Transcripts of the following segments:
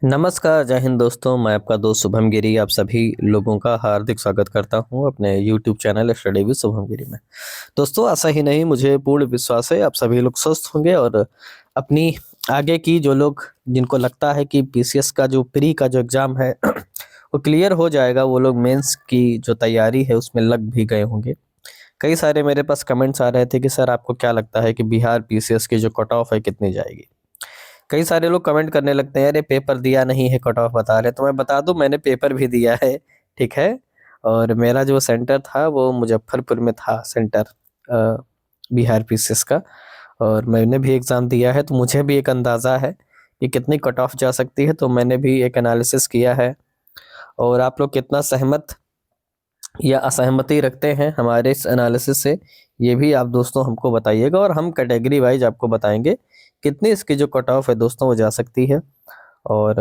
नमस्कार, जय हिंद दोस्तों। मैं आपका दोस्त शुभम गिरी आप सभी लोगों का हार्दिक स्वागत करता हूं अपने YouTube channel study with Shubham Giri में। दोस्तों, ऐसा ही नहीं, मुझे पूर्ण विश्वास है आप सभी लोग स्वस्थ होंगे और अपनी आगे की जो लोग जिनको लगता है कि पीसीएस का जो प्री का जो एग्ज़ाम है वो क्लियर हो जाएगा, वो लोग मेंस की जो तैयारी है उसमें लग भी गए होंगे। कई सारे मेरे पास कमेंट्स आ रहे थे कि सर आपको क्या लगता है कि बिहार पीसीएस की जो कट ऑफ है कितनी जाएगी? कई सारे लोग कमेंट करने लगते हैं, अरे पेपर दिया नहीं है कट ऑफ बता रहे, तो मैं बता दूं मैंने पेपर भी दिया है। ठीक है। और मेरा जो सेंटर था वो मुजफ्फरपुर में था सेंटर, बिहार पीसीएस का। और मैंने भी एग्ज़ाम दिया है तो मुझे भी एक अंदाज़ा है कि कितनी कट ऑफ जा सकती है, तो मैंने भी एक एनालिसिस किया है। और आप लोग कितना सहमत या असहमति रखते हैं हमारे इस एनालिसिस से, ये भी आप दोस्तों हमको बताइएगा और हम कैटेगरी वाइज आपको बताएंगे कितनी इसकी जो कट ऑफ है दोस्तों वो जा सकती है। और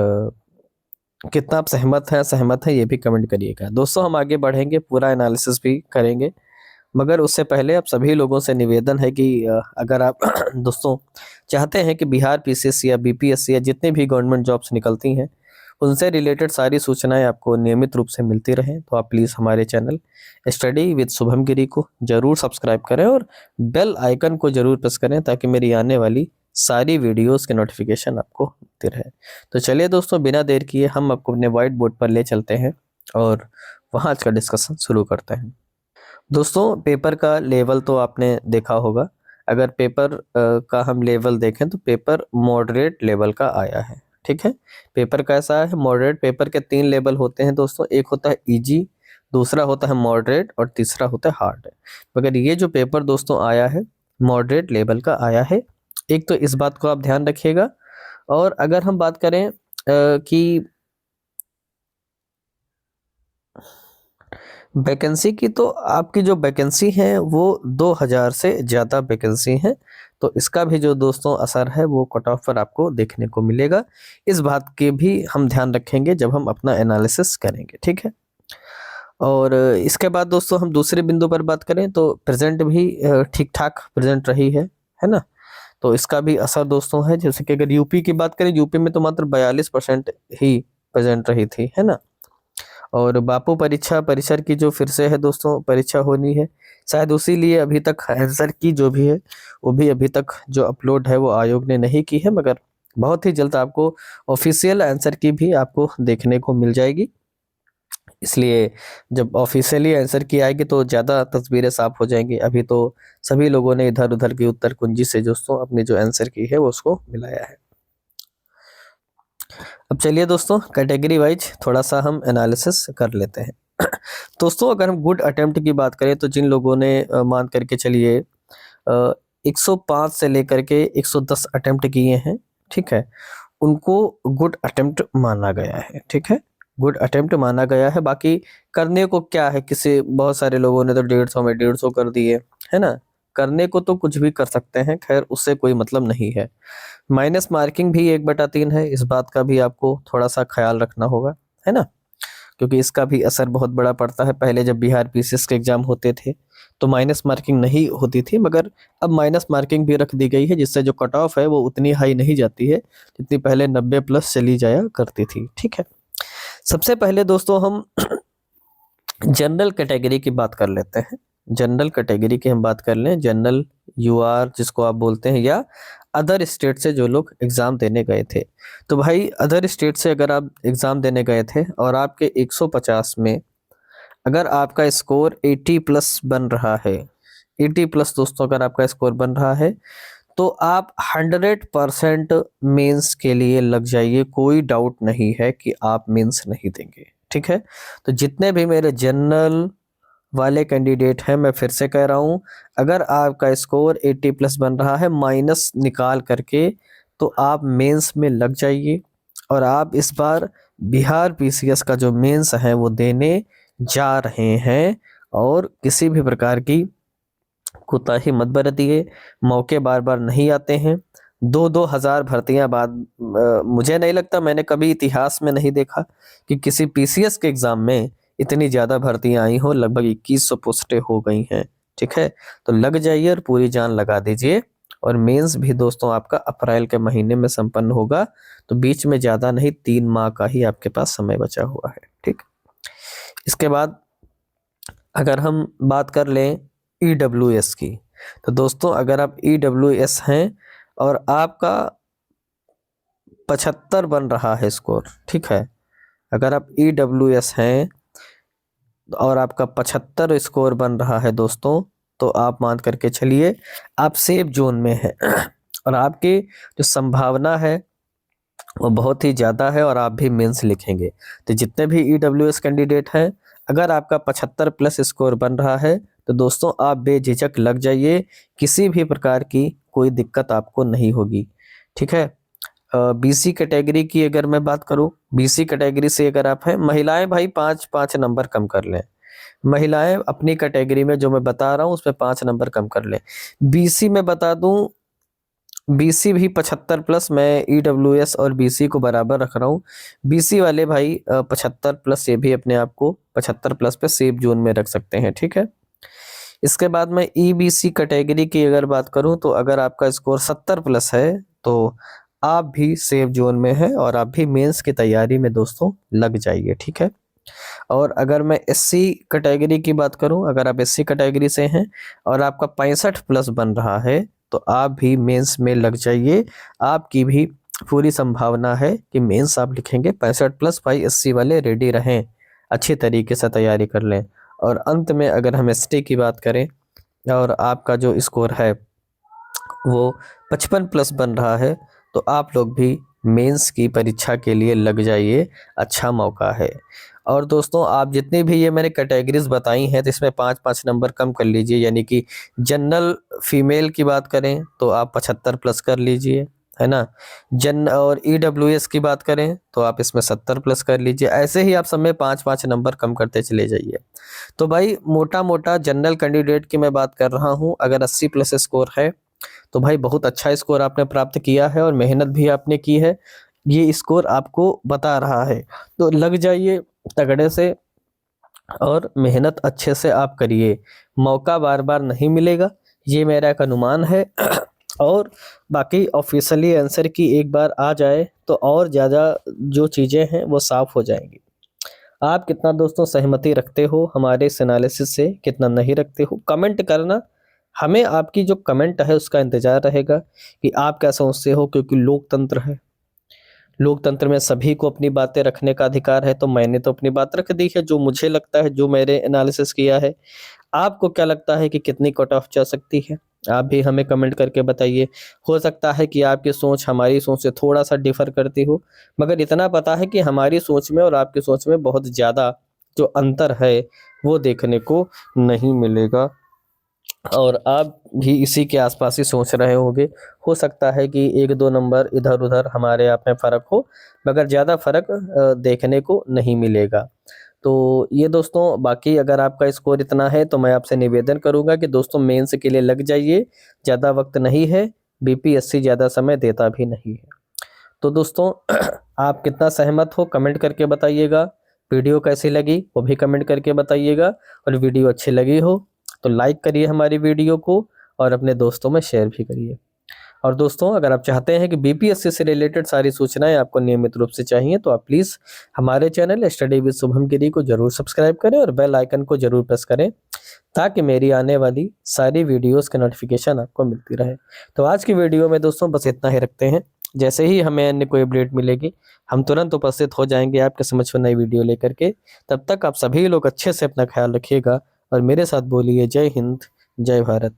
कितना आप सहमत हैं ये भी कमेंट करिएगा। दोस्तों, हम आगे बढ़ेंगे, पूरा एनालिसिस भी करेंगे, मगर उससे पहले आप सभी लोगों से निवेदन है कि अगर आप दोस्तों चाहते हैं कि बिहार पीसीएस या बीपीएससी या जितनी भी गवर्नमेंट जॉब्स निकलती हैं उनसे रिलेटेड सारी सूचनाएं आपको नियमित रूप से मिलती रहें, तो आप प्लीज़ हमारे चैनल स्टडी विद शुभम गिरी को ज़रूर सब्सक्राइब करें और बेल आइकन को ज़रूर प्रेस करें ताकि मेरी आने वाली सारी वीडियोस के नोटिफिकेशन आपको मिलती रहे। तो चलिए दोस्तों, बिना देर किए हम आपको अपने वाइट बोर्ड पर ले चलते हैं और वहाँ आज का डिस्कशन शुरू करते हैं। दोस्तों, पेपर का लेवल तो आपने देखा होगा। अगर पेपर का हम लेवल देखें तो पेपर मॉडरेट लेवल का आया है। ठीक है। पेपर कैसा है? मॉडरेट। पेपर के 3 लेवल होते हैं दोस्तों, एक होता है इजी, दूसरा होता है मॉडरेट और तीसरा होता है हार्ड। मगर ये जो पेपर दोस्तों आया है मॉडरेट लेवल का आया है। एक तो इस बात को आप ध्यान रखिएगा। और अगर हम बात करें कि वैकेंसी की, तो आपकी जो वैकेंसी है वो 2000 से ज़्यादा वैकेंसी है। तो इसका भी जो दोस्तों असर है वो कट ऑफ पर आपको देखने को मिलेगा। इस बात के भी हम ध्यान रखेंगे जब हम अपना एनालिसिस करेंगे। ठीक है। और इसके बाद दोस्तों हम दूसरे बिंदु पर बात करें तो प्रेजेंट भी ठीक ठाक प्रेजेंट रही है ना? तो इसका भी असर दोस्तों है। जैसे कि अगर यूपी की बात करें, यूपी में तो मात्र 42% ही प्रेजेंट रही थी, है ना? और बापू परीक्षा परिसर की जो फिर से है दोस्तों परीक्षा होनी है, शायद उसी लिए अभी तक आंसर की जो भी है वो भी अभी तक जो अपलोड है वो आयोग ने नहीं की है, मगर बहुत ही जल्द आपको ऑफिशियल आंसर की भी आपको देखने को मिल जाएगी। इसलिए जब ऑफिशियली आंसर की आएगी तो ज़्यादा तस्वीरें साफ हो जाएंगी। अभी तो सभी लोगों ने इधर उधर की उत्तर कुंजी से दोस्तों अपनी जो आंसर की है वो उसको मिलाया है। अब चलिए दोस्तों, कैटेगरी वाइज थोड़ा सा हम एनालिसिस कर लेते हैं। दोस्तों, अगर हम गुड अटेम्प्ट की बात करें तो जिन लोगों ने मान करके चलिए 105 से लेकर के 110 अटेम्प्ट किए हैं, ठीक है, उनको गुड अटेम्प्ट माना गया है। ठीक है, गुड अटेम्प्ट माना गया है। बाकी करने को क्या है, किसी बहुत सारे लोगों ने तो 150 में 150 कर दिए, है ना? करने को तो कुछ भी कर सकते हैं, खैर उससे कोई मतलब नहीं है। माइनस मार्किंग भी 1/3 है, इस बात का भी आपको थोड़ा सा ख्याल रखना होगा, है ना? क्योंकि इसका भी असर बहुत बड़ा पड़ता है। पहले जब बिहार पीसीएस के एग्जाम होते थे तो माइनस मार्किंग नहीं होती थी, मगर अब माइनस मार्किंग भी रख दी गई है, जिससे जो कट ऑफ है वो उतनी हाई नहीं जाती है जितनी पहले 90 प्लस चली जाया करती थी। ठीक है। सबसे पहले दोस्तों हम जनरल कैटेगरी की बात कर लेते हैं। जनरल कैटेगरी की हम बात कर लें, जनरल यूआर जिसको आप बोलते हैं, या अदर स्टेट से जो लोग एग्ज़ाम देने गए थे। तो भाई अदर स्टेट से अगर आप एग्ज़ाम देने गए थे और आपके 150 में अगर आपका स्कोर 80 प्लस बन रहा है, 80 प्लस दोस्तों अगर आपका स्कोर बन रहा है तो आप 100% मेंस के लिए लग जाइए। कोई डाउट नहीं है कि आप मेंस नहीं देंगे। ठीक है। तो जितने भी मेरे जनरल वाले कैंडिडेट हैं, मैं फिर से कह रहा हूं, अगर आपका स्कोर 80 प्लस बन रहा है माइनस निकाल करके, तो आप मेंस में लग जाइए और आप इस बार बिहार पीसीएस का जो मेंस है वो देने जा रहे हैं। और किसी भी प्रकार की कोताही मत बरतिए, मौके बार बार नहीं आते हैं। 2-2 हज़ार भर्तियां बाद, मुझे नहीं लगता, मैंने कभी इतिहास में नहीं देखा कि किसी पीसीएस के एग्जाम में इतनी ज़्यादा भर्तियां आई हो। लगभग 2100 पोस्टें हो गई हैं। ठीक है। तो लग जाइए और पूरी जान लगा दीजिए और मेंस भी दोस्तों आपका अप्रैल के महीने में संपन्न होगा। तो बीच में ज़्यादा नहीं, 3 माह का ही आपके पास समय बचा हुआ है। ठीक, इसके बाद अगर हम बात कर लें EWS की, तो दोस्तों अगर आप EWS हैं और आपका 75 बन रहा है स्कोर, ठीक है, अगर आप EWS हैं और आपका 75 स्कोर बन रहा है दोस्तों, तो आप मान करके चलिए आप सेफ जोन में हैं और आपकी जो संभावना है वो बहुत ही ज़्यादा है और आप भी मेंस लिखेंगे। तो जितने भी EWS कैंडिडेट हैं, अगर आपका 75 प्लस स्कोर बन रहा है तो दोस्तों आप बेझिझक लग जाइए, किसी भी प्रकार की कोई दिक्कत आपको नहीं होगी। ठीक है, BC कैटेगरी की अगर मैं बात करूं, BC कैटेगरी से अगर आप हैं, महिलाएं भाई 5-5 नंबर कम कर लें। महिलाएं अपनी कैटेगरी में जो मैं बता रहा हूं उसमें 5 नंबर कम कर लें। BC में बता दूं, BC भी 75 प्लस, मैं EWS और BC को बराबर रख रहा हूँ। BC वाले भाई 75 प्लस, ये भी अपने आप को 75 प्लस पे सेफ जोन में रख सकते हैं। ठीक है, इसके बाद मैं EBC कैटेगरी की अगर बात करूं, तो अगर आपका स्कोर 70 प्लस है तो आप भी सेफ जोन में हैं और आप भी मेंस की तैयारी में दोस्तों लग जाइए। ठीक है, और अगर मैं SC कैटेगरी की बात करूं, अगर आप SC कैटेगरी से हैं और आपका 65 प्लस बन रहा है तो आप भी मेंस में लग जाइए। आपकी भी पूरी संभावना है कि मेंस आप लिखेंगे। 65 प्लस भाई SC वाले रेडी रहें, अच्छी तरीके से तैयारी कर लें। और अंत में अगर हम ST की बात करें और आपका जो स्कोर है वो 55 प्लस बन रहा है तो आप लोग भी मेंस की परीक्षा के लिए लग जाइए, अच्छा मौका है। और दोस्तों आप जितनी भी ये मैंने कैटेगरीज बताई हैं तो इसमें 5-5 नंबर कम कर लीजिए, यानी कि जनरल फीमेल की बात करें तो आप 75 प्लस कर लीजिए, है ना। और EWS की बात करें तो आप इसमें 70 प्लस कर लीजिए। ऐसे ही आप सब में 5-5 नंबर कम करते चले जाइए। तो भाई मोटा मोटा जनरल कैंडिडेट की मैं बात कर रहा हूँ, अगर 80 प्लस स्कोर है तो भाई बहुत अच्छा स्कोर आपने प्राप्त किया है और मेहनत भी आपने की है, ये स्कोर आपको बता रहा है। तो लग जाइए तगड़े से और मेहनत अच्छे से आप करिए, मौका बार बार नहीं मिलेगा, ये मेरा एक अनुमान है। और बाकी ऑफिशियली आंसर की एक बार आ जाए तो और ज़्यादा जो चीज़ें हैं वो साफ हो जाएंगी। आप कितना दोस्तों सहमति रखते हो हमारे इस एनालिसिस से, कितना नहीं रखते हो, कमेंट करना। हमें आपकी जो कमेंट है उसका इंतज़ार रहेगा कि आप क्या सोचते हो, क्योंकि लोकतंत्र है, लोकतंत्र में सभी को अपनी बातें रखने का अधिकार है। तो मैंने तो अपनी बात रख दी है, जो मुझे लगता है, जो मैंने एनालिसिस किया है। आपको क्या लगता है कि कितनी कट ऑफ जा सकती है, आप भी हमें कमेंट करके बताइए। हो सकता है कि आपकी सोच हमारी सोच से थोड़ा सा डिफर करती हो, मगर इतना पता है कि हमारी सोच में और आपकी सोच में बहुत ज़्यादा जो अंतर है वो देखने को नहीं मिलेगा। और आप भी इसी के आसपास ही सोच रहे होंगे। हो सकता है कि 1-2 नंबर इधर उधर हमारे आप में फ़र्क हो, मगर ज़्यादा फ़र्क देखने को नहीं मिलेगा। तो ये दोस्तों, बाकी अगर आपका स्कोर इतना है तो मैं आपसे निवेदन करूंगा कि दोस्तों मेंस के लिए लग जाइए, ज़्यादा वक्त नहीं है, BPSC ज़्यादा समय देता भी नहीं है। तो दोस्तों आप कितना सहमत हो कमेंट करके बताइएगा। वीडियो कैसी लगी वो भी कमेंट करके बताइएगा। और वीडियो अच्छी लगी हो तो लाइक करिए हमारी वीडियो को और अपने दोस्तों में शेयर भी करिए। और दोस्तों अगर आप चाहते हैं कि BPSC से रिलेटेड सारी सूचनाएं आपको नियमित रूप से चाहिए तो आप प्लीज़ हमारे चैनल स्टडी विद शुभम गिरी को जरूर सब्सक्राइब करें और बेल आइकन को जरूर प्रेस करें, ताकि मेरी आने वाली सारी वीडियोस के नोटिफिकेशन आपको मिलती रहे। तो आज की वीडियो में दोस्तों बस इतना ही रखते हैं। जैसे ही हमें अन्य कोई अपडेट मिलेगी हम तुरंत उपस्थित हो जाएंगे आपके समक्ष नई वीडियो लेकर के। तब तक आप सभी लोग अच्छे से अपना ख्याल रखिएगा और मेरे साथ बोलिए जय हिंद, जय भारत।